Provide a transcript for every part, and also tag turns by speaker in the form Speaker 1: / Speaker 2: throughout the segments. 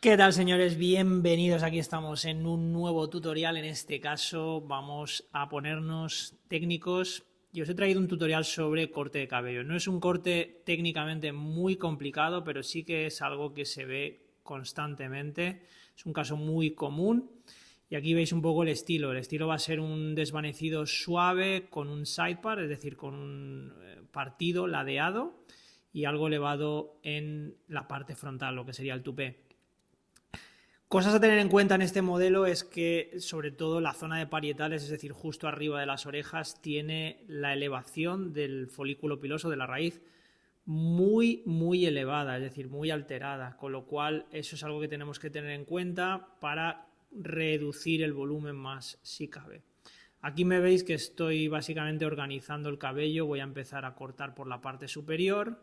Speaker 1: ¿Qué tal, señores? Bienvenidos. Aquí estamos en un nuevo tutorial. En este caso vamos a ponernos técnicos y os he traído un tutorial sobre corte de cabello. No es un corte técnicamente muy complicado, pero sí que es algo que se ve constantemente. Es un caso muy común. Y aquí veis un poco el estilo. El estilo va a ser un desvanecido suave con un sidepart, es decir, con un partido ladeado y algo elevado en la parte frontal, lo que sería el tupé. Cosas a tener en cuenta en este modelo es que sobre todo la zona de parietales, es decir, justo arriba de las orejas, tiene la elevación del folículo piloso de la raíz muy elevada, es decir, muy alterada, con lo cual eso es algo que tenemos que tener en cuenta para reducir el volumen más si cabe. Aquí me veis que estoy básicamente organizando el cabello, voy a empezar a cortar por la parte superior.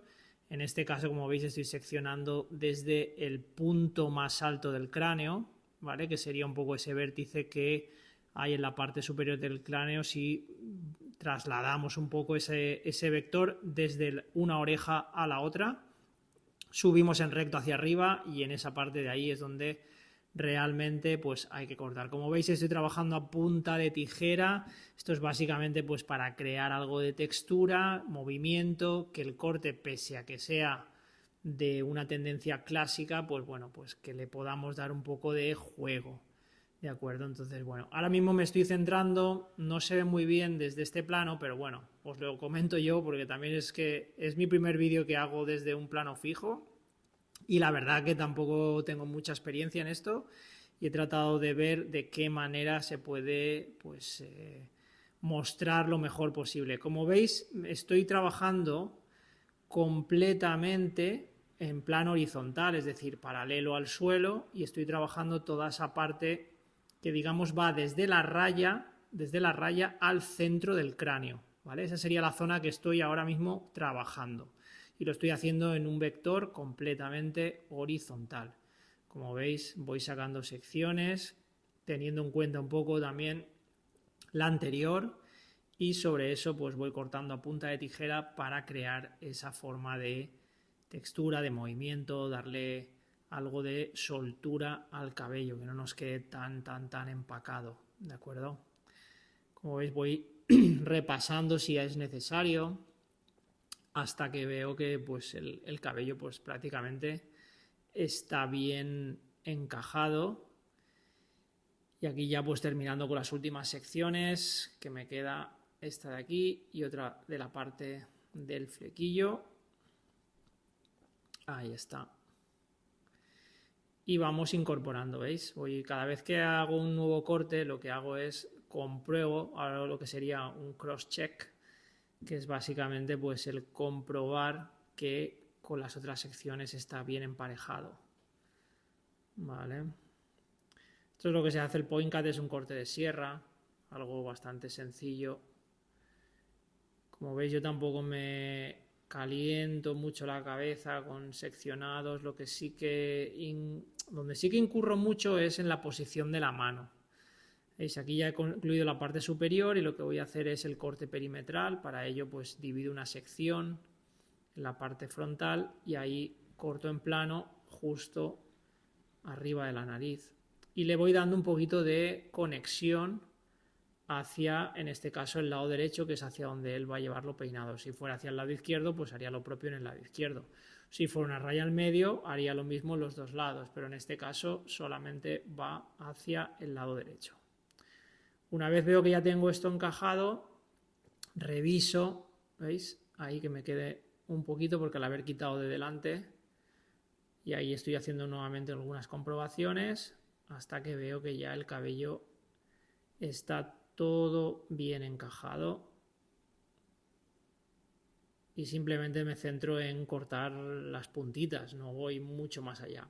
Speaker 1: En este caso, como veis, estoy seccionando desde el punto más alto del cráneo, ¿vale? Que sería un poco ese vértice que hay en la parte superior del cráneo si trasladamos un poco ese vector desde una oreja a la otra. Subimos en recto hacia arriba y en esa parte de ahí es donde realmente pues hay que cortar. Como veis, estoy trabajando a punta de tijera. Esto es básicamente pues para crear algo de textura, movimiento, que el corte, pese a que sea de una tendencia clásica, pues bueno, pues que le podamos dar un poco de juego. ¿De acuerdo? Entonces, bueno, ahora mismo me estoy centrando, no se ve muy bien desde este plano, pero bueno, os lo comento yo porque también es que es mi primer vídeo que hago desde un plano fijo. Y la verdad que tampoco tengo mucha experiencia en esto y he tratado de ver de qué manera se puede pues, mostrar lo mejor posible. Como veis, estoy trabajando completamente en plano horizontal, es decir, paralelo al suelo, y estoy trabajando toda esa parte que digamos va desde la raya al centro del cráneo, ¿vale? Esa sería la zona que estoy ahora mismo trabajando. Y lo estoy haciendo en un vector completamente horizontal. Como veis, voy sacando secciones, teniendo en cuenta un poco también la anterior, y sobre eso pues voy cortando a punta de tijera para crear esa forma de textura, de movimiento, darle algo de soltura al cabello, que no nos quede tan empacado, ¿de acuerdo? Como veis, voy repasando si es necesario, hasta que veo que pues, el cabello pues, prácticamente está bien encajado. Y aquí ya pues terminando con las últimas secciones, que me queda esta de aquí y otra de la parte del flequillo. Ahí está. Y vamos incorporando, ¿veis? Cada vez que hago un nuevo corte, lo que hago es compruebo ahora lo que sería un cross-check, que es básicamente pues el comprobar que con las otras secciones está bien emparejado. Vale. Esto es lo que se hace. El point cut es un corte de sierra, algo bastante sencillo. Como veis, yo tampoco me caliento mucho la cabeza con seccionados. Lo que sí que donde sí que incurro mucho es en la posición de la mano. ¿Veis? Aquí ya he concluido la parte superior y lo que voy a hacer es el corte perimetral. Para ello pues divido una sección en la parte frontal y ahí corto en plano justo arriba de la nariz. Y le voy dando un poquito de conexión hacia, en este caso, el lado derecho, que es hacia donde él va a llevarlo peinado. Si fuera hacia el lado izquierdo, pues haría lo propio en el lado izquierdo. Si fuera una raya al medio, haría lo mismo en los dos lados, pero en este caso solamente va hacia el lado derecho. Una vez veo que ya tengo esto encajado, reviso, ¿veis? Ahí que me quede un poquito porque al haber quitado de delante, y ahí estoy haciendo nuevamente algunas comprobaciones hasta que veo que ya el cabello está todo bien encajado y simplemente me centro en cortar las puntitas, no voy mucho más allá.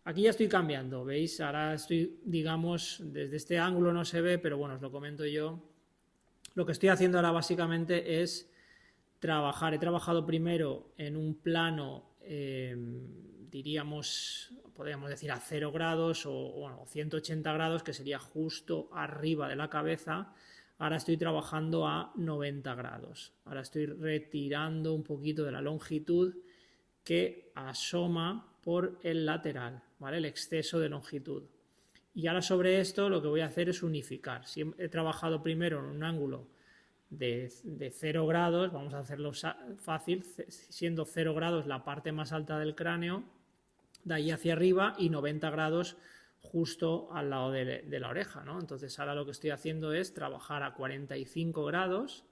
Speaker 1: Aquí ya estoy cambiando, ¿veis? Ahora estoy, digamos, desde este ángulo no se ve, pero bueno, os lo comento yo. Lo que estoy haciendo ahora básicamente es trabajar. He trabajado primero en un plano, diríamos, podríamos decir a 0 grados o bueno, 180 grados, que sería justo arriba de la cabeza. Ahora estoy trabajando a 90 grados. Ahora estoy retirando un poquito de la longitud que asoma por el lateral, ¿vale? El exceso de longitud. Y ahora sobre esto lo que voy a hacer es unificar. Si he trabajado primero en un ángulo de 0 grados, vamos a hacerlo fácil, siendo 0 grados la parte más alta del cráneo, de ahí hacia arriba, y 90 grados justo al lado de la oreja, ¿no? Entonces ahora lo que estoy haciendo es trabajar a 45 grados,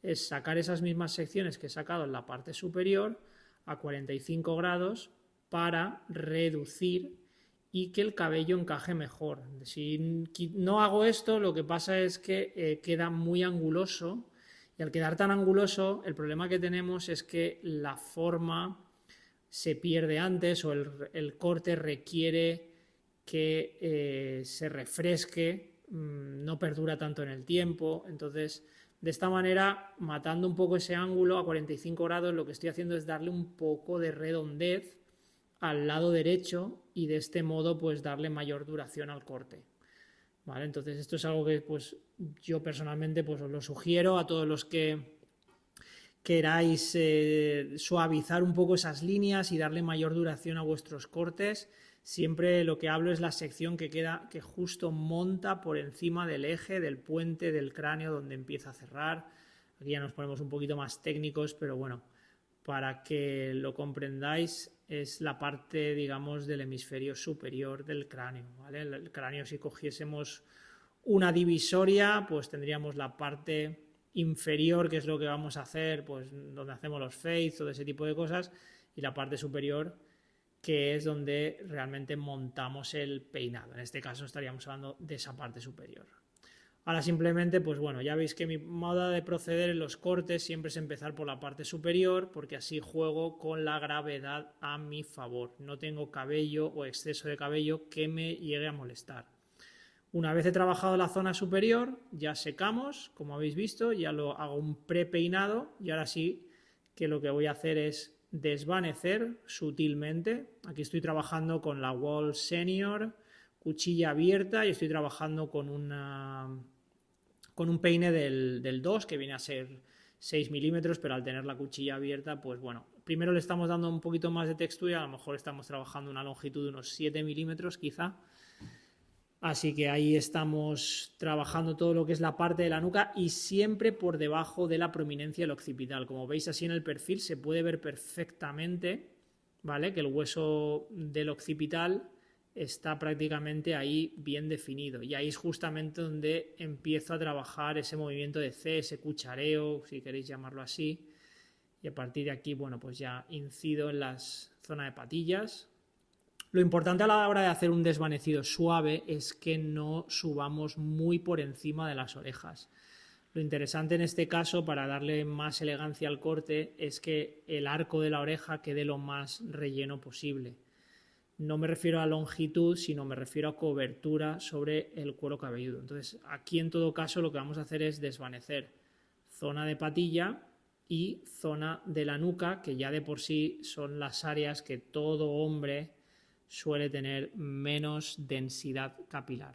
Speaker 1: es sacar esas mismas secciones que he sacado en la parte superior a 45 grados para reducir y que el cabello encaje mejor. Si no hago esto, lo que pasa es que queda muy anguloso, y al quedar tan anguloso, el problema que tenemos es que la forma se pierde antes, o el corte requiere que se refresque, no perdura tanto en el tiempo. Entonces, de esta manera, matando un poco ese ángulo a 45 grados, lo que estoy haciendo es darle un poco de redondez al lado derecho, y de este modo pues darle mayor duración al corte, ¿vale? Entonces esto es algo que pues yo personalmente pues os lo sugiero a todos los que queráis suavizar un poco esas líneas y darle mayor duración a vuestros cortes. Siempre lo que hablo es la sección que queda, que justo monta por encima del eje, del puente del cráneo donde empieza a cerrar. Aquí ya nos ponemos un poquito más técnicos, pero bueno, para que lo comprendáis, es la parte, digamos, del hemisferio superior del cráneo, ¿vale? El cráneo, si cogiésemos una divisoria, pues tendríamos la parte inferior, que es lo que vamos a hacer, pues donde hacemos los fades o de ese tipo de cosas, y la parte superior, que es donde realmente montamos el peinado. En este caso estaríamos hablando de esa parte superior. Ahora simplemente, pues bueno, ya veis que mi modo de proceder en los cortes siempre es empezar por la parte superior, porque así juego con la gravedad a mi favor. No tengo cabello o exceso de cabello que me llegue a molestar. Una vez he trabajado la zona superior, ya secamos, como habéis visto, ya lo hago un prepeinado, y ahora sí que lo que voy a hacer es desvanecer sutilmente. Aquí estoy trabajando con la Wall Senior, cuchilla abierta, y estoy trabajando con un peine del 2, que viene a ser 6 milímetros, pero al tener la cuchilla abierta, pues bueno, primero le estamos dando un poquito más de textura, a lo mejor estamos trabajando una longitud de unos 7 milímetros quizá. Así que ahí estamos trabajando todo lo que es la parte de la nuca, y siempre por debajo de la prominencia del occipital. Como veis así en el perfil se puede ver perfectamente, ¿vale?, que el hueso del occipital está prácticamente ahí bien definido, y ahí es justamente donde empiezo a trabajar ese movimiento de C, ese cuchareo, si queréis llamarlo así, y a partir de aquí, bueno, pues ya incido en la zona de patillas. Lo importante a la hora de hacer un desvanecido suave es que no subamos muy por encima de las orejas. Lo interesante en este caso, para darle más elegancia al corte, es que el arco de la oreja quede lo más relleno posible. No me refiero a longitud, sino me refiero a cobertura sobre el cuero cabelludo. Entonces, aquí en todo caso lo que vamos a hacer es desvanecer zona de patilla y zona de la nuca, que ya de por sí son las áreas que todo hombre suele tener menos densidad capilar.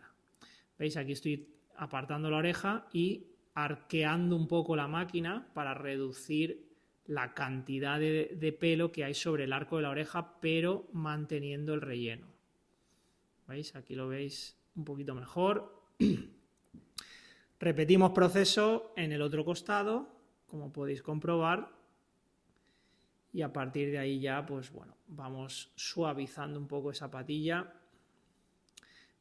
Speaker 1: ¿Veis? Aquí estoy apartando la oreja y arqueando un poco la máquina para reducir la cantidad de pelo que hay sobre el arco de la oreja, pero manteniendo el relleno. ¿Veis? Aquí lo veis un poquito mejor. Repetimos proceso en el otro costado, como podéis comprobar, y a partir de ahí ya, pues bueno, vamos suavizando un poco esa patilla.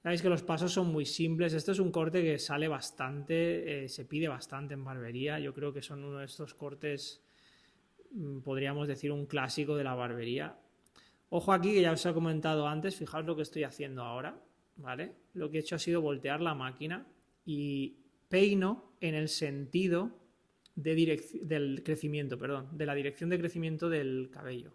Speaker 1: Sabéis que los pasos son muy simples. Este es un corte que sale bastante, se pide bastante en barbería. Yo creo que son uno de estos cortes, podríamos decir, un clásico de la barbería. Ojo aquí, que ya os he comentado antes, fijaos lo que estoy haciendo ahora, ¿vale? Lo que he hecho ha sido voltear la máquina y peino en el sentido del crecimiento, de la dirección de crecimiento del cabello.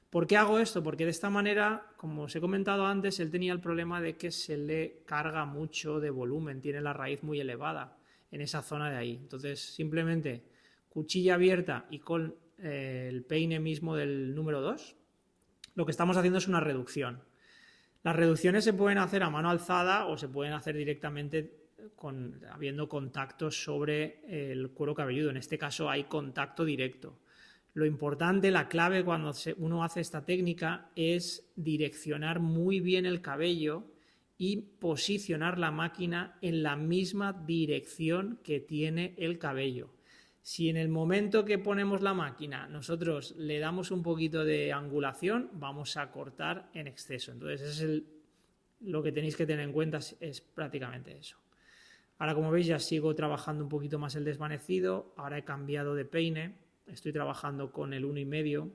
Speaker 1: ¿Por qué hago esto? Porque de esta manera, como os he comentado antes, él tenía el problema de que se le carga mucho de volumen, tiene la raíz muy elevada en esa zona de ahí. Entonces, simplemente cuchilla abierta y con el peine mismo del número 2, lo que estamos haciendo es una reducción. Las reducciones se pueden hacer a mano alzada o se pueden hacer directamente habiendo contacto sobre el cuero cabelludo. En este caso hay contacto directo. Lo importante, la clave cuando uno hace esta técnica es direccionar muy bien el cabello y posicionar la máquina en la misma dirección que tiene el cabello. Si en el momento que ponemos la máquina nosotros le damos un poquito de angulación, vamos a cortar en exceso. Entonces, lo que tenéis que tener en cuenta es prácticamente eso. Ahora, como veis, ya sigo trabajando un poquito más el desvanecido. Ahora he cambiado de peine. Estoy trabajando con el 1,5.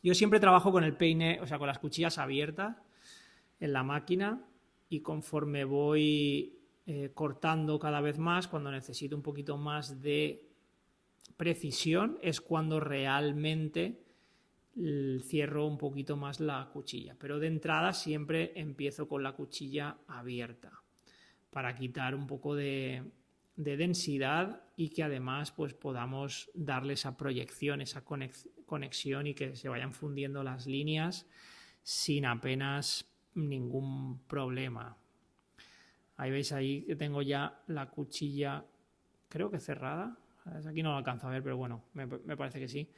Speaker 1: Yo siempre trabajo con el peine, o sea, con las cuchillas abiertas en la máquina, y conforme voy cortando cada vez más, cuando necesito un poquito más de precisión, es cuando realmente cierro un poquito más la cuchilla. Pero de entrada siempre empiezo con la cuchilla abierta para quitar un poco de densidad y que además pues podamos darle esa proyección, esa conexión y que se vayan fundiendo las líneas sin apenas ningún problema. Ahí veis ahí que tengo ya la cuchilla, creo que cerrada. Aquí no lo alcanzo a ver, pero bueno, me parece que sí.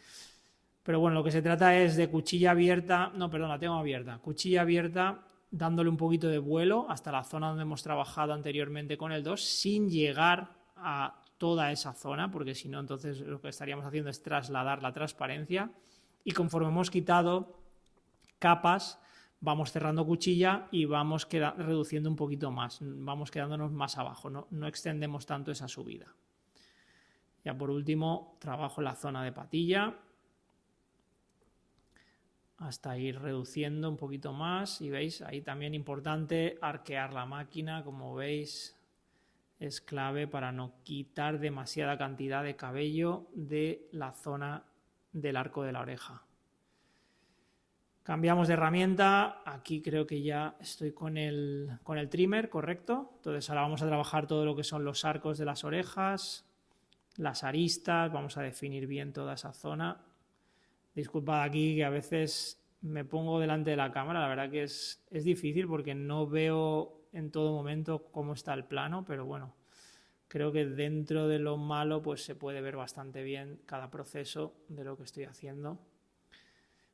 Speaker 1: Pero bueno, lo que se trata es de cuchilla abierta, no, perdón, la tengo abierta. Cuchilla abierta, dándole un poquito de vuelo hasta la zona donde hemos trabajado anteriormente con el 2, sin llegar a toda esa zona, porque si no, entonces lo que estaríamos haciendo es trasladar la transparencia, y conforme hemos quitado capas, vamos cerrando cuchilla y vamos reduciendo un poquito más, vamos quedándonos más abajo, no extendemos tanto esa subida. Ya por último, trabajo en la zona de patilla, hasta ir reduciendo un poquito más, y veis, ahí también importante arquear la máquina, como veis, es clave para no quitar demasiada cantidad de cabello de la zona del arco de la oreja. Cambiamos de herramienta, aquí creo que ya estoy con el trimmer, correcto. Entonces ahora vamos a trabajar todo lo que son los arcos de las orejas, las aristas, vamos a definir bien toda esa zona. Disculpad aquí que a veces me pongo delante de la cámara, la verdad que es difícil porque no veo en todo momento cómo está el plano, pero bueno, creo que dentro de lo malo pues se puede ver bastante bien cada proceso de lo que estoy haciendo.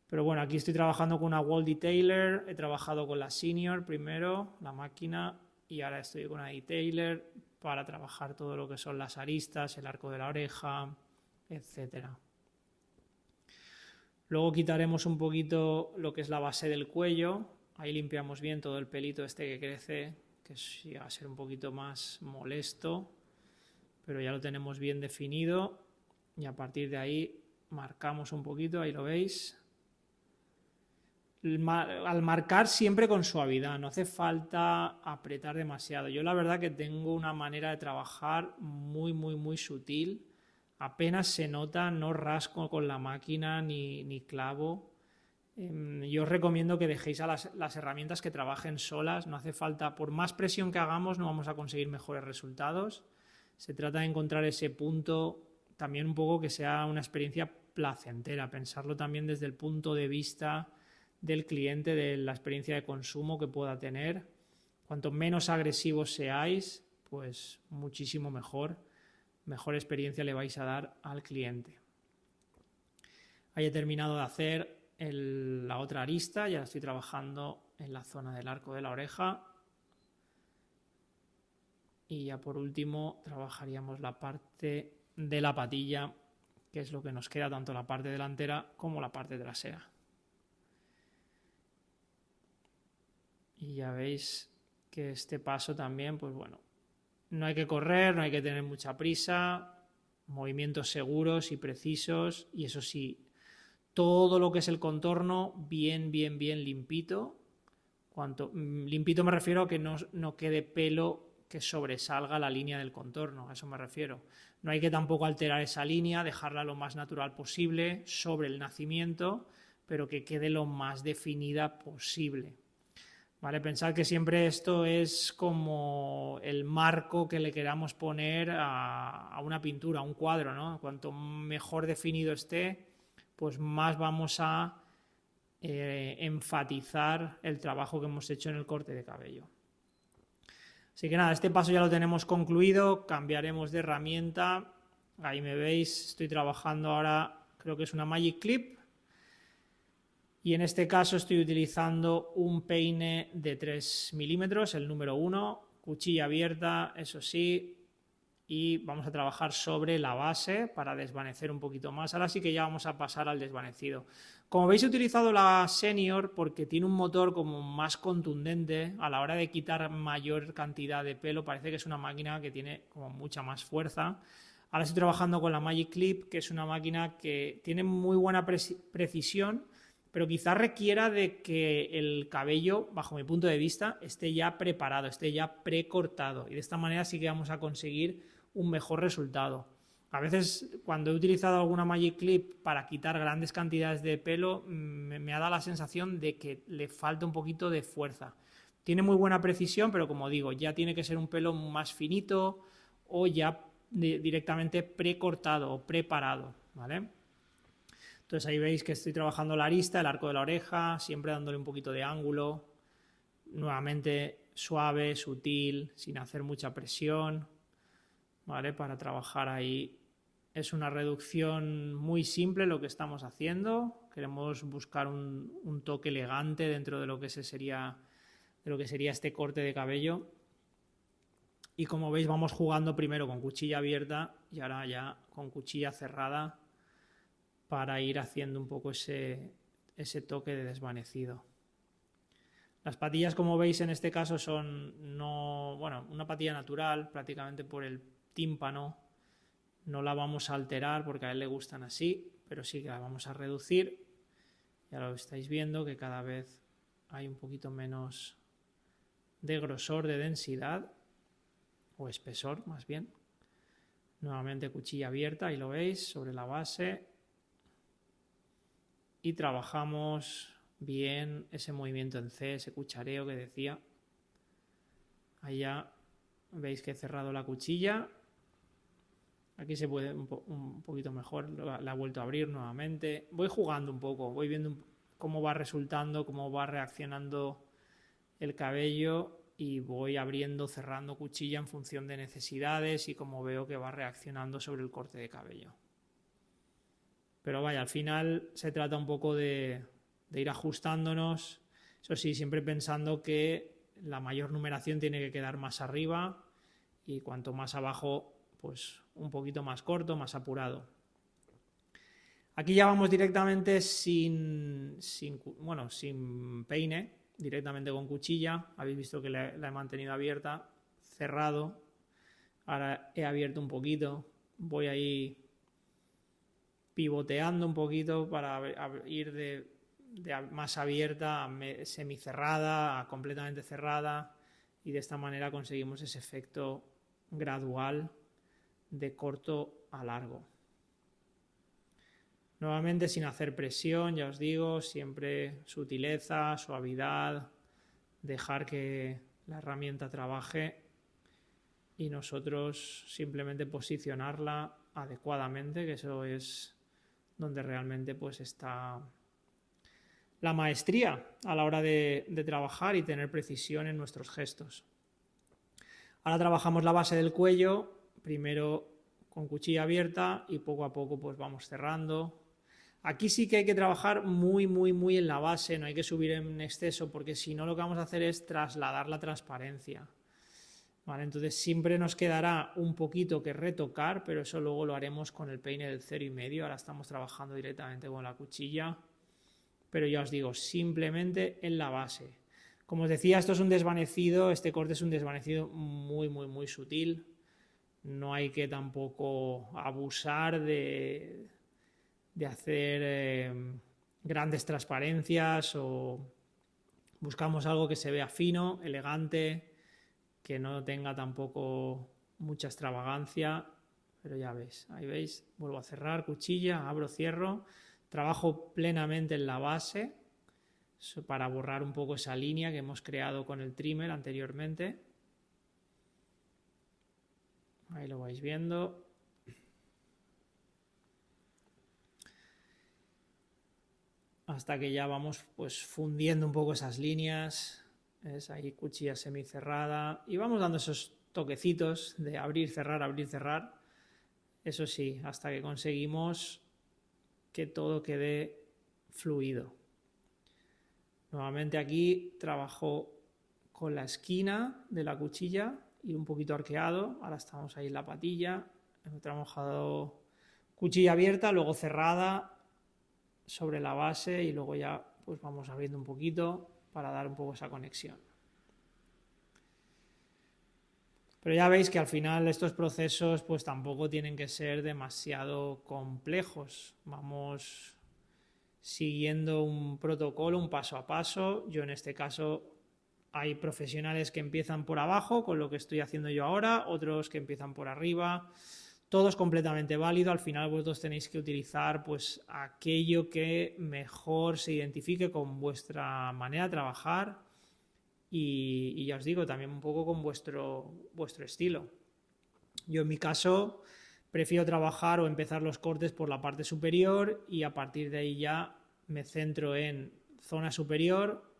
Speaker 1: Pero bueno, aquí estoy trabajando con una wall detailer, he trabajado con la senior primero, la máquina, y ahora estoy con una detailer para trabajar todo lo que son las aristas, el arco de la oreja, etcétera. Luego quitaremos un poquito lo que es la base del cuello, ahí limpiamos bien todo el pelito este que crece, que llega a ser un poquito más molesto, pero ya lo tenemos bien definido, y a partir de ahí marcamos un poquito, ahí lo veis. Al marcar siempre con suavidad, no hace falta apretar demasiado. Yo la verdad que tengo una manera de trabajar muy sutil, apenas se nota, no rasco con la máquina ni clavo. Yo os recomiendo que dejéis a las herramientas que trabajen solas, no hace falta, por más presión que hagamos no vamos a conseguir mejores resultados. Se trata de encontrar ese punto también un poco que sea una experiencia placentera, pensarlo también desde el punto de vista del cliente, de la experiencia de consumo que pueda tener. Cuanto menos agresivos seáis, pues muchísimo mejor experiencia le vais a dar al cliente. Ahí he terminado de hacer la otra arista, ya estoy trabajando en la zona del arco de la oreja, y ya por último trabajaríamos la parte de la patilla, que es lo que nos queda, tanto la parte delantera como la parte trasera. Y ya veis que este paso también, pues bueno, no hay que correr, no hay que tener mucha prisa, movimientos seguros y precisos, y eso sí, todo lo que es el contorno bien limpito. Limpito me refiero a que no quede pelo que sobresalga la línea del contorno, a eso me refiero. No hay que tampoco alterar esa línea, dejarla lo más natural posible sobre el nacimiento, pero que quede lo más definida posible. ¿Vale? Pensad que siempre esto es como el marco que le queramos poner a una pintura, a un cuadro, ¿no? Cuanto mejor definido esté, pues más vamos a enfatizar el trabajo que hemos hecho en el corte de cabello. Así que nada, este paso ya lo tenemos concluido, cambiaremos de herramienta. Ahí me veis, estoy trabajando ahora creo que es una Magic Clip. Y en este caso estoy utilizando un peine de 3 milímetros, el número 1, cuchilla abierta, eso sí, y vamos a trabajar sobre la base para desvanecer un poquito más. Ahora sí que ya vamos a pasar al desvanecido. Como veis, he utilizado la Senior porque tiene un motor como más contundente a la hora de quitar mayor cantidad de pelo. Parece que es una máquina que tiene como mucha más fuerza. Ahora estoy trabajando con la Magic Clip, que es una máquina que tiene muy buena precisión, pero quizás requiera de que el cabello, bajo mi punto de vista, esté ya preparado, esté ya precortado. Y de esta manera sí que vamos a conseguir un mejor resultado. A veces cuando he utilizado alguna Magic Clip para quitar grandes cantidades de pelo me ha dado la sensación de que le falta un poquito de fuerza. Tiene muy buena precisión, pero como digo, ya tiene que ser un pelo más finito o ya directamente precortado o preparado, ¿vale? Entonces ahí veis que estoy trabajando la arista, el arco de la oreja, siempre dándole un poquito de ángulo, nuevamente suave, sutil, sin hacer mucha presión, ¿vale? Para trabajar ahí. Es una reducción muy simple lo que estamos haciendo. Queremos buscar un toque elegante dentro de lo que sería este corte de cabello. Y como veis vamos jugando primero con cuchilla abierta y ahora ya con cuchilla cerrada para ir haciendo un poco ese toque de desvanecido. Las patillas, como veis en este caso, son una patilla natural, prácticamente por el tímpano. No la vamos a alterar porque a él le gustan así, pero sí que la vamos a reducir. Ya lo estáis viendo que cada vez hay un poquito menos de grosor, de densidad, o espesor más bien. Nuevamente cuchilla abierta, ahí lo veis, sobre la base. Y trabajamos bien ese movimiento en C, ese cuchareo que decía. Ahí ya veis que he cerrado la cuchilla. Aquí se puede un poquito mejor, la he vuelto a abrir nuevamente. Voy jugando un poco, voy viendo cómo va resultando, cómo va reaccionando el cabello y voy abriendo, cerrando cuchilla en función de necesidades y cómo veo que va reaccionando sobre el corte de cabello. Pero vaya, al final se trata un poco de ir ajustándonos, eso sí, siempre pensando que la mayor numeración tiene que quedar más arriba y cuanto más abajo, pues un poquito más corto, más apurado. Aquí ya vamos directamente sin peine, directamente con cuchilla. Habéis visto que la he mantenido abierta, cerrado. Ahora he abierto un poquito, voy ahí pivoteando un poquito para ir de más abierta a semicerrada, a completamente cerrada, y de esta manera conseguimos ese efecto gradual de corto a largo. Nuevamente sin hacer presión, ya os digo, siempre sutileza, suavidad, dejar que la herramienta trabaje y nosotros simplemente posicionarla adecuadamente, que eso es donde realmente pues está la maestría a la hora de trabajar y tener precisión en nuestros gestos. Ahora trabajamos la base del cuello, primero con cuchilla abierta y poco a poco pues vamos cerrando. Aquí sí que hay que trabajar muy en la base, no hay que subir en exceso porque si no lo que vamos a hacer es trasladar la transparencia. ¿Vale? Entonces siempre nos quedará un poquito que retocar, pero eso luego lo haremos con el peine del 0,5. Ahora estamos trabajando directamente con la cuchilla, pero ya os digo, simplemente en la base. Como os decía, esto es un desvanecido, este corte es un desvanecido muy sutil. No hay que tampoco abusar de hacer grandes transparencias o buscamos algo que se vea fino, elegante, que no tenga tampoco mucha extravagancia, pero ya veis, ahí veis, vuelvo a cerrar, cuchilla, abro, cierro, trabajo plenamente en la base para borrar un poco esa línea que hemos creado con el trimmer anteriormente. Ahí lo vais viendo. Hasta que ya vamos pues fundiendo un poco esas líneas. ¿Ves? Ahí cuchilla semicerrada. Y vamos dando esos toquecitos de abrir, cerrar, abrir, cerrar. Eso sí, hasta que conseguimos que todo quede fluido. Nuevamente aquí trabajo con la esquina de la cuchilla, ir un poquito arqueado, ahora estamos ahí en la patilla, hemos trabajado cuchilla abierta, luego cerrada sobre la base y luego ya pues vamos abriendo un poquito para dar un poco esa conexión. Pero ya veis que al final estos procesos pues tampoco tienen que ser demasiado complejos. Vamos siguiendo un protocolo, un paso a paso. Yo en este caso hay profesionales que empiezan por abajo, con lo que estoy haciendo yo ahora, otros que empiezan por arriba. Todo es completamente válido. Al final vosotros tenéis que utilizar pues aquello que mejor se identifique con vuestra manera de trabajar y ya os digo, también un poco con vuestro estilo. Yo en mi caso prefiero trabajar o empezar los cortes por la parte superior y a partir de ahí ya me centro en zona superior,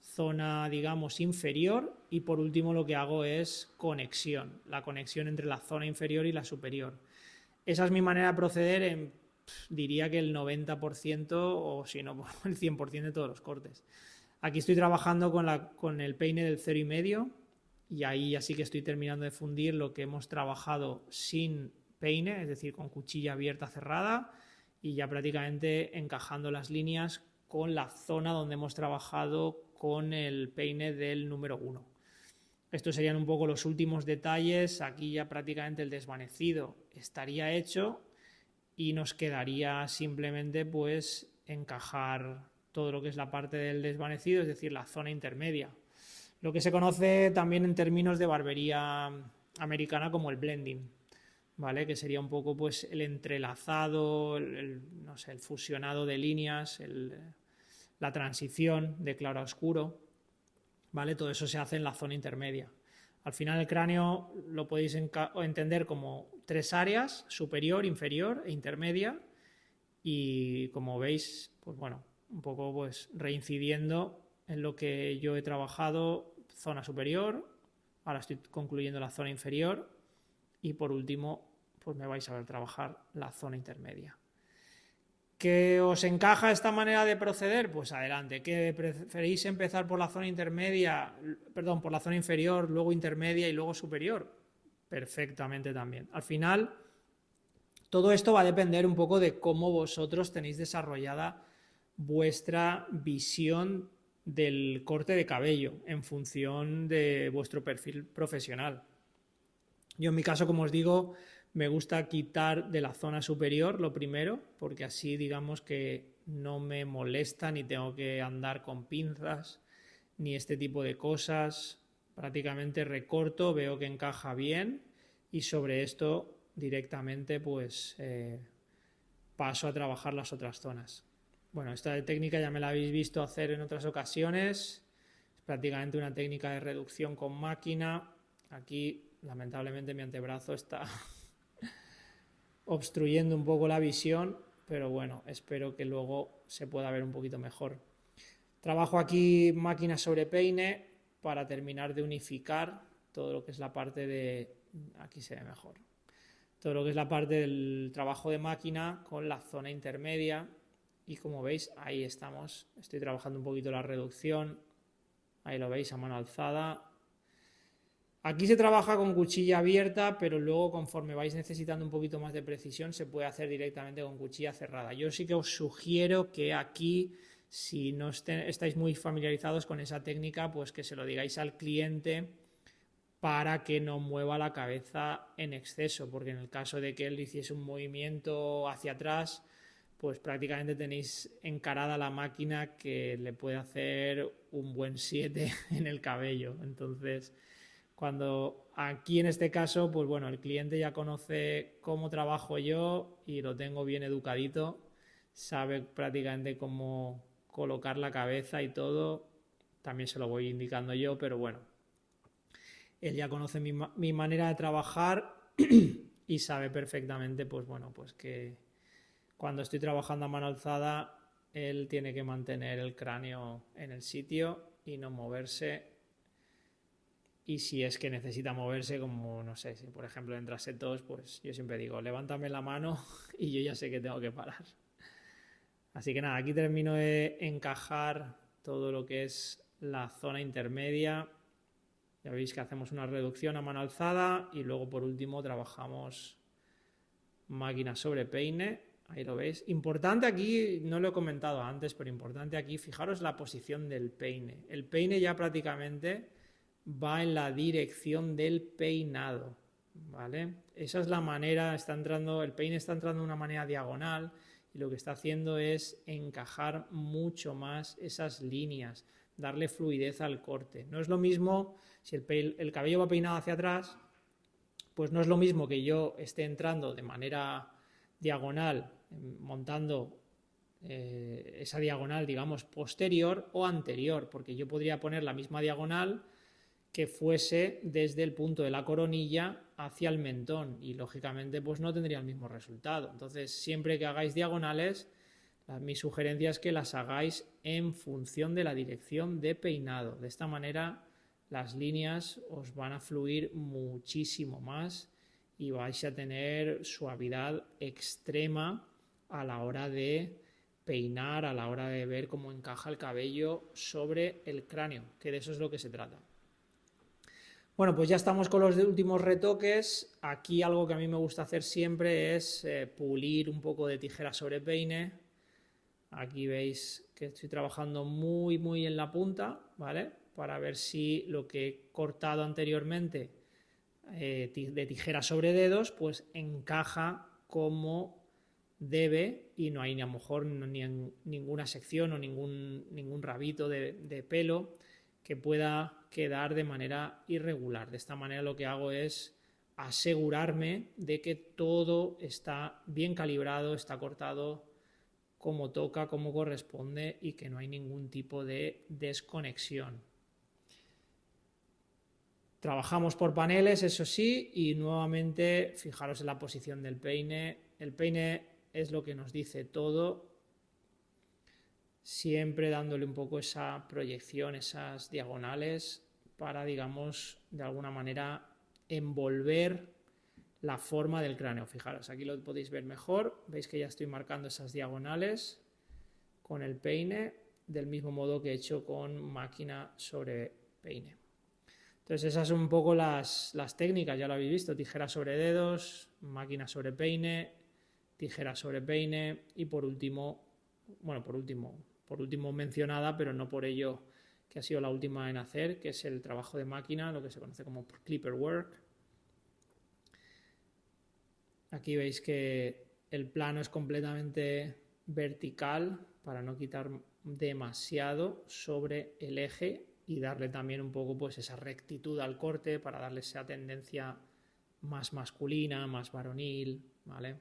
Speaker 1: zona digamos inferior y por último lo que hago es conexión, la conexión entre la zona inferior y la superior. Esa es mi manera de proceder diría que el 90% o si no el 100% de todos los cortes. Aquí estoy trabajando con el peine del 0,5 y ahí ya sí que estoy terminando de fundir lo que hemos trabajado sin peine, es decir, con cuchilla abierta cerrada y ya prácticamente encajando las líneas con la zona donde hemos trabajado con el peine del número 1. Estos serían un poco los últimos detalles. Aquí ya prácticamente el desvanecido estaría hecho y nos quedaría simplemente pues encajar todo lo que es la parte del desvanecido, es decir, la zona intermedia. Lo que se conoce también en términos de barbería americana como el blending, ¿vale? Que sería un poco pues el entrelazado, no sé, el fusionado de líneas, la transición de claro a oscuro, ¿vale? Todo eso se hace en la zona intermedia. Al final el cráneo lo podéis entender como 3 áreas, superior, inferior e intermedia, y como veis, pues bueno, un poco pues reincidiendo en lo que yo he trabajado, zona superior, ahora estoy concluyendo la zona inferior y por último pues me vais a ver trabajar la zona intermedia. ¿Que os encaja esta manera de proceder? Pues adelante. ¿Que preferís empezar por la zona intermedia, perdón, por la zona inferior, luego intermedia y luego superior? Perfectamente también. Al final, todo esto va a depender un poco de cómo vosotros tenéis desarrollada vuestra visión del corte de cabello en función de vuestro perfil profesional. Yo en mi caso, como os digo, me gusta quitar de la zona superior lo primero, porque así digamos que no me molesta ni tengo que andar con pinzas ni este tipo de cosas. Prácticamente recorto, veo que encaja bien y sobre esto directamente pues paso a trabajar las otras zonas. Bueno, esta técnica ya me la habéis visto hacer en otras ocasiones. Es prácticamente una técnica de reducción con máquina. Aquí lamentablemente mi antebrazo está obstruyendo un poco la visión, pero bueno, espero que luego se pueda ver un poquito mejor. Trabajo aquí máquina sobre peine para terminar de unificar todo lo que es la parte de... Aquí se ve mejor. Todo lo que es la parte del trabajo de máquina con la zona intermedia y como veis ahí estamos. Estoy trabajando un poquito la reducción. Ahí lo veis a mano alzada. Aquí se trabaja con cuchilla abierta, pero luego conforme vais necesitando un poquito más de precisión se puede hacer directamente con cuchilla cerrada. Yo sí que os sugiero que aquí, si no estáis muy familiarizados con esa técnica, pues que se lo digáis al cliente para que no mueva la cabeza en exceso, porque en el caso de que él hiciese un movimiento hacia atrás, pues prácticamente tenéis encarada la máquina que le puede hacer un buen 7 en el cabello. Entonces, cuando aquí en este caso, pues bueno, el cliente ya conoce cómo trabajo yo y lo tengo bien educadito, sabe prácticamente cómo colocar la cabeza y todo, también se lo voy indicando yo, pero bueno, él ya conoce mi manera de trabajar y sabe perfectamente, pues bueno, pues que cuando estoy trabajando a mano alzada, él tiene que mantener el cráneo en el sitio y no moverse. Y si es que necesita moverse, como no sé, si por ejemplo entrase tos, pues yo siempre digo, levántame la mano y yo ya sé que tengo que parar. Así que nada, aquí termino de encajar todo lo que es la zona intermedia. Ya veis que hacemos una reducción a mano alzada y luego por último trabajamos máquina sobre peine. Ahí lo veis. Importante aquí, no lo he comentado antes, pero importante aquí, fijaros la posición del peine. El peine ya prácticamente va en la dirección del peinado, ¿vale? Esa es la manera, el peine está entrando de una manera diagonal y lo que está haciendo es encajar mucho más esas líneas, darle fluidez al corte. No es lo mismo si el cabello va peinado hacia atrás, pues no es lo mismo que yo esté entrando de manera diagonal, montando esa diagonal, digamos, posterior o anterior, porque yo podría poner la misma diagonal que fuese desde el punto de la coronilla hacia el mentón y lógicamente pues no tendría el mismo resultado. Entonces, siempre que hagáis diagonales, mi sugerencia es que las hagáis en función de la dirección de peinado. De esta manera las líneas os van a fluir muchísimo más y vais a tener suavidad extrema a la hora de peinar, a la hora de ver cómo encaja el cabello sobre el cráneo, que de eso es lo que se trata. Bueno, pues ya estamos con los últimos retoques. Aquí algo que a mí me gusta hacer siempre es pulir un poco de tijera sobre peine. Aquí veis que estoy trabajando muy en la punta, ¿vale? Para ver si lo que he cortado anteriormente de tijera sobre dedos, pues encaja como debe y no hay a lo mejor ninguna sección o ningún rabito de pelo que pueda quedar de manera irregular. De esta manera lo que hago es asegurarme de que todo está bien calibrado, está cortado como toca, como corresponde y que no hay ningún tipo de desconexión. Trabajamos por paneles, eso sí, y nuevamente fijaros en la posición del peine. El peine es lo que nos dice todo, siempre dándole un poco esa proyección, esas diagonales para, digamos, de alguna manera envolver la forma del cráneo. Fijaros, aquí lo podéis ver mejor, veis que ya estoy marcando esas diagonales con el peine, del mismo modo que he hecho con máquina sobre peine. Entonces esas son un poco las técnicas, ya lo habéis visto, tijera sobre dedos, máquina sobre peine, tijera sobre peine y por último mencionada, pero no por ello que ha sido la última en hacer, que es el trabajo de máquina, lo que se conoce como clipper work. Aquí veis que el plano es completamente vertical para no quitar demasiado sobre el eje y darle también un poco pues esa rectitud al corte para darle esa tendencia más masculina, más varonil, ¿vale?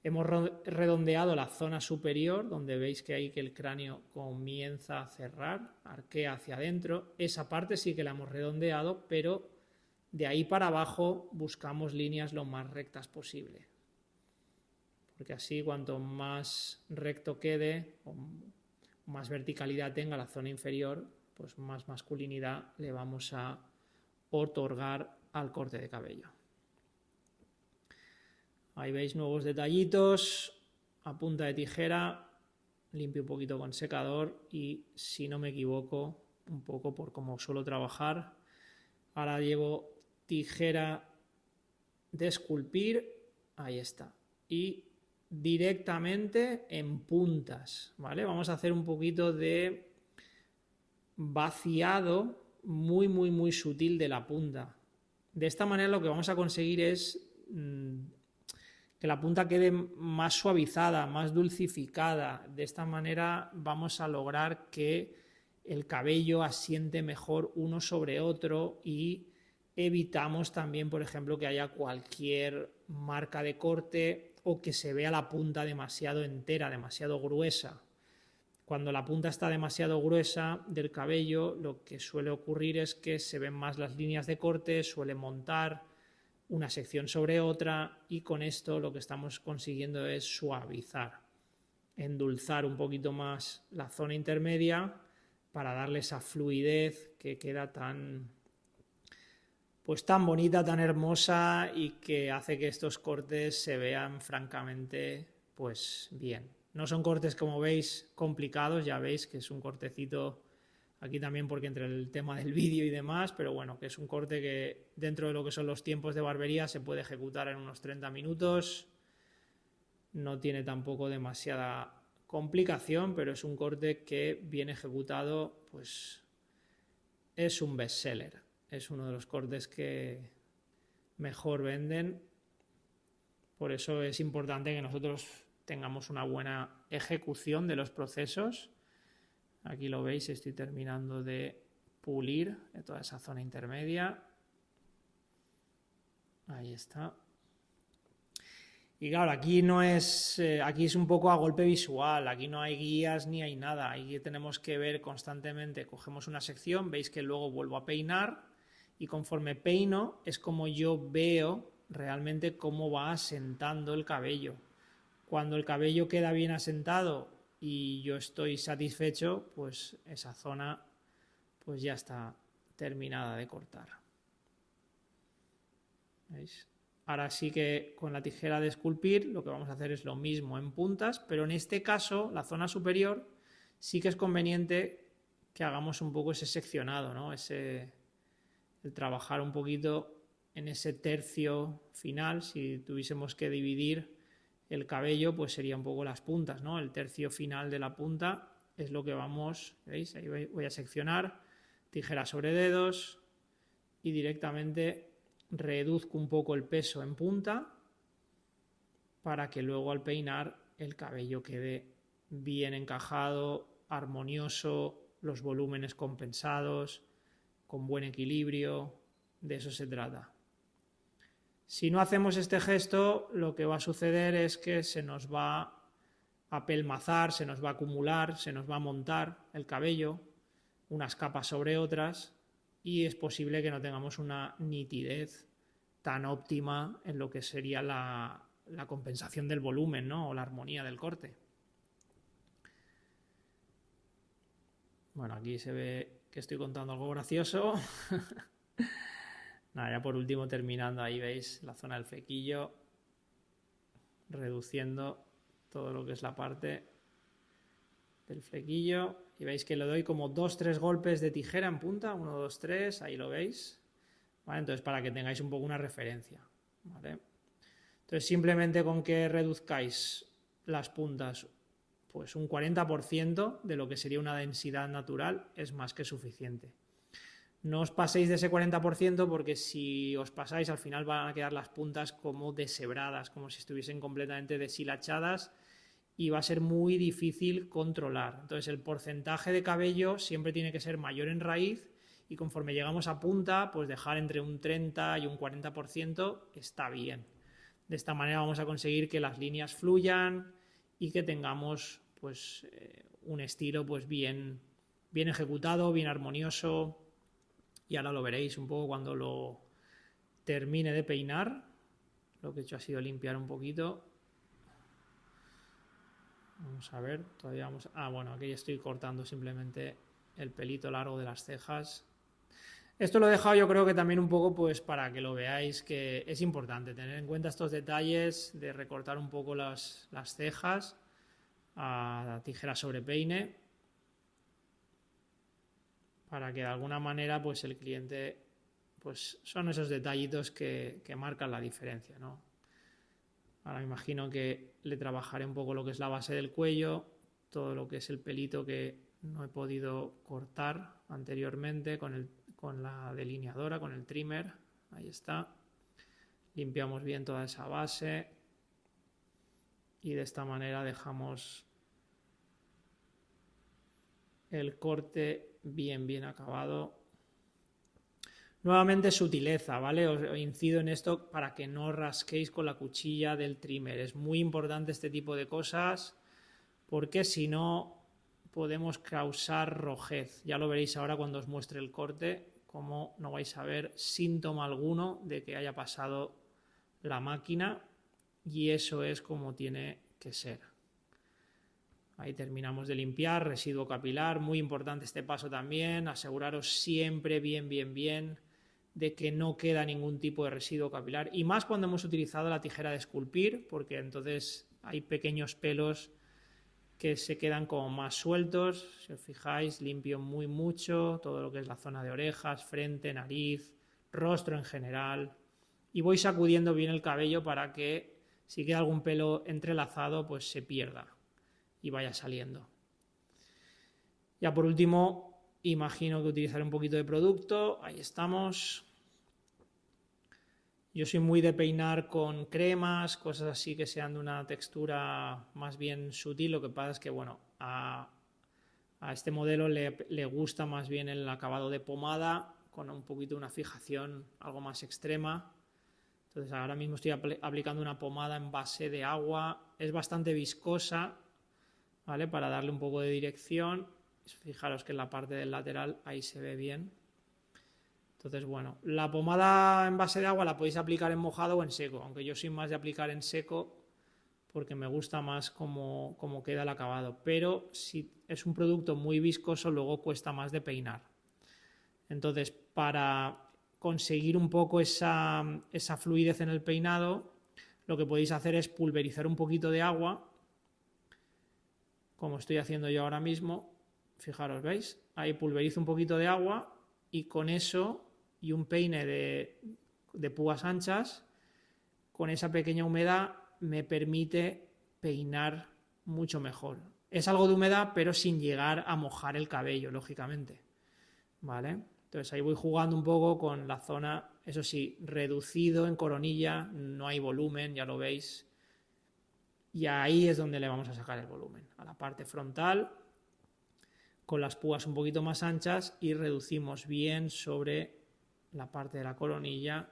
Speaker 1: Hemos redondeado la zona superior, donde veis que ahí que el cráneo comienza a cerrar, arquea hacia adentro. Esa parte sí que la hemos redondeado, pero de ahí para abajo buscamos líneas lo más rectas posible. Porque así cuanto más recto quede, o más verticalidad tenga la zona inferior, pues más masculinidad le vamos a otorgar al corte de cabello. Ahí veis nuevos detallitos, a punta de tijera, limpio un poquito con secador y, si no me equivoco, un poco por cómo suelo trabajar, ahora llevo tijera de esculpir, ahí está, y directamente en puntas, ¿vale? Vamos a hacer un poquito de vaciado muy sutil de la punta. De esta manera lo que vamos a conseguir es que la punta quede más suavizada, más dulcificada. De esta manera vamos a lograr que el cabello asiente mejor uno sobre otro y evitamos también, por ejemplo, que haya cualquier marca de corte o que se vea la punta demasiado entera, demasiado gruesa. Cuando la punta está demasiado gruesa del cabello, lo que suele ocurrir es que se ven más las líneas de corte, suele montar una sección sobre otra y con esto lo que estamos consiguiendo es suavizar, endulzar un poquito más la zona intermedia para darle esa fluidez que queda tan bonita, tan hermosa y que hace que estos cortes se vean francamente bien. No son cortes, como veis, complicados, ya veis que es un cortecito aquí también porque entre el tema del vídeo y demás, pero bueno, que es un corte que dentro de lo que son los tiempos de barbería se puede ejecutar en unos 30 minutos. No tiene tampoco demasiada complicación, pero es un corte que bien ejecutado, pues es un bestseller. Es uno de los cortes que mejor venden. Por eso es importante que nosotros tengamos una buena ejecución de los procesos. Aquí lo veis, estoy terminando de pulir de toda esa zona intermedia. Ahí está. Y claro, aquí no es, aquí es un poco a golpe visual, aquí no hay guías ni hay nada, aquí tenemos que ver constantemente, cogemos una sección, veis que luego vuelvo a peinar y conforme peino es como yo veo realmente cómo va asentando el cabello. Cuando el cabello queda bien asentado y yo estoy satisfecho, pues esa zona pues ya está terminada de cortar. ¿Veis? Ahora sí que con la tijera de esculpir lo que vamos a hacer es lo mismo en puntas, pero en este caso la zona superior sí que es conveniente que hagamos un poco ese seccionado, ¿no? El trabajar un poquito en ese tercio final. Si tuviésemos que dividir el cabello, pues sería un poco las puntas, ¿no? El tercio final de la punta es lo que vamos, ¿veis? Ahí voy a seccionar, tijera sobre dedos y directamente reduzco un poco el peso en punta para que luego al peinar el cabello quede bien encajado, armonioso, los volúmenes compensados, con buen equilibrio. De eso se trata. Si no hacemos este gesto, lo que va a suceder es que se nos va a pelmazar, se nos va a acumular, se nos va a montar el cabello, unas capas sobre otras, y es posible que no tengamos una nitidez tan óptima en lo que sería la compensación del volumen, ¿no? O la armonía del corte. Bueno, aquí se ve que estoy contando algo gracioso. Nada, ya por último terminando, ahí veis la zona del flequillo, reduciendo todo lo que es la parte del flequillo, y veis que le doy como 2-3 golpes de tijera en punta, 1, 2, 3, ahí lo veis, ¿vale? Entonces para que tengáis un poco una referencia, ¿vale? Entonces simplemente con que reduzcáis las puntas pues un 40% de lo que sería una densidad natural es más que suficiente. No os paséis de ese 40% porque si os pasáis al final van a quedar las puntas como deshebradas, como si estuviesen completamente deshilachadas y va a ser muy difícil controlar. Entonces el porcentaje de cabello siempre tiene que ser mayor en raíz y conforme llegamos a punta, pues dejar entre un 30 y un 40% está bien. De esta manera vamos a conseguir que las líneas fluyan y que tengamos pues un estilo pues bien ejecutado, bien armonioso. Y ahora lo veréis un poco cuando lo termine de peinar. Lo que he hecho ha sido limpiar un poquito. Vamos a ver, todavía vamos... Ah, bueno, aquí estoy cortando simplemente el pelito largo de las cejas. Esto lo he dejado yo creo que también un poco pues para que lo veáis, que es importante tener en cuenta estos detalles de recortar un poco las cejas a tijera sobre peine, para que de alguna manera pues el cliente, pues son esos detallitos que marcan la diferencia, ¿no? Ahora me imagino que le trabajaré un poco lo que es la base del cuello, todo lo que es el pelito que no he podido cortar anteriormente con la delineadora, con el trimmer, ahí está. Limpiamos bien toda esa base y de esta manera dejamos el corte bien acabado. Nuevamente sutileza, ¿vale? Os incido en esto para que no rasquéis con la cuchilla del trimmer. Es muy importante este tipo de cosas porque si no podemos causar rojez. Ya lo veréis ahora cuando os muestre el corte, como no vais a ver síntoma alguno de que haya pasado la máquina, y eso es como tiene que ser. Ahí terminamos de limpiar, residuo capilar, muy importante este paso también, aseguraros siempre bien de que no queda ningún tipo de residuo capilar, y más cuando hemos utilizado la tijera de esculpir, porque entonces hay pequeños pelos que se quedan como más sueltos. Si os fijáis, limpio mucho todo lo que es la zona de orejas, frente, nariz, rostro en general. Y voy sacudiendo bien el cabello para que si queda algún pelo entrelazado, pues se pierda y vaya saliendo. Ya por último, imagino que utilizaré un poquito de producto. Ahí estamos. Yo soy muy de peinar con cremas, cosas así que sean de una textura más bien sutil. Lo que pasa es que, bueno, a este modelo le gusta más bien el acabado de pomada, con un poquito una fijación algo más extrema. Entonces ahora mismo estoy aplicando una pomada en base de agua. Es bastante viscosa, ¿vale? Para darle un poco de dirección. Fijaros que en la parte del lateral ahí se ve bien. Entonces, bueno, la pomada en base de agua la podéis aplicar en mojado o en seco, aunque yo soy más de aplicar en seco porque me gusta más cómo queda el acabado. Pero si es un producto muy viscoso, luego cuesta más de peinar. Entonces, para conseguir un poco esa fluidez en el peinado, lo que podéis hacer es pulverizar un poquito de agua, como estoy haciendo yo ahora mismo. Fijaros, ¿veis? Ahí pulverizo un poquito de agua y con eso y un peine de púas anchas, con esa pequeña humedad me permite peinar mucho mejor. Es algo de humedad, pero sin llegar a mojar el cabello, lógicamente, ¿vale? Entonces ahí voy jugando un poco con la zona, eso sí, reducido en coronilla, no hay volumen, ya lo veis. Y ahí es donde le vamos a sacar el volumen, a la parte frontal, con las púas un poquito más anchas y reducimos bien sobre la parte de la coronilla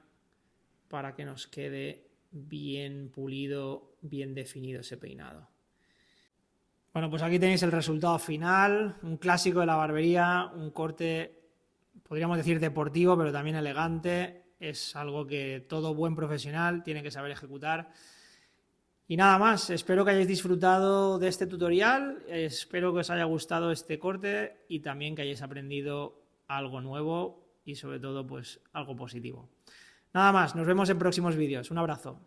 Speaker 1: para que nos quede bien pulido, bien definido ese peinado. Bueno, pues aquí tenéis el resultado final, un clásico de la barbería, un corte, podríamos decir deportivo, pero también elegante. Es algo que todo buen profesional tiene que saber ejecutar. Y nada más, espero que hayáis disfrutado de este tutorial, espero que os haya gustado este corte y también que hayáis aprendido algo nuevo y sobre todo pues algo positivo. Nada más, nos vemos en próximos vídeos. Un abrazo.